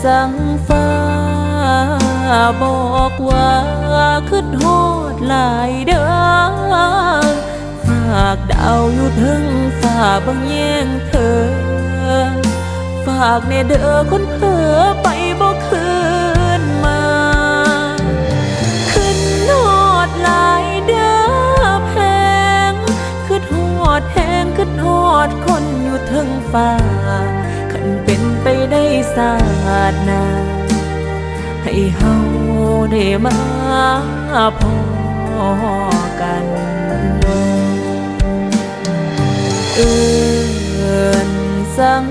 สั่งฟ้าบอกว่าขึ้นโหดหลายเด้อฝากดาวอยู่ถึงฝ่าบางแย่งเธอฝากแน่เด้อคนเผลอไปบอกคืนมาขึ้นโหดหลายเด้อแพงขึ้นโหดแหงขึ้นโหดคนอยู่ถึงฝ่าคันเป็นไปได้ศาสตร์นาให้เฮาได้มาพอกันเอิ้นสั่ง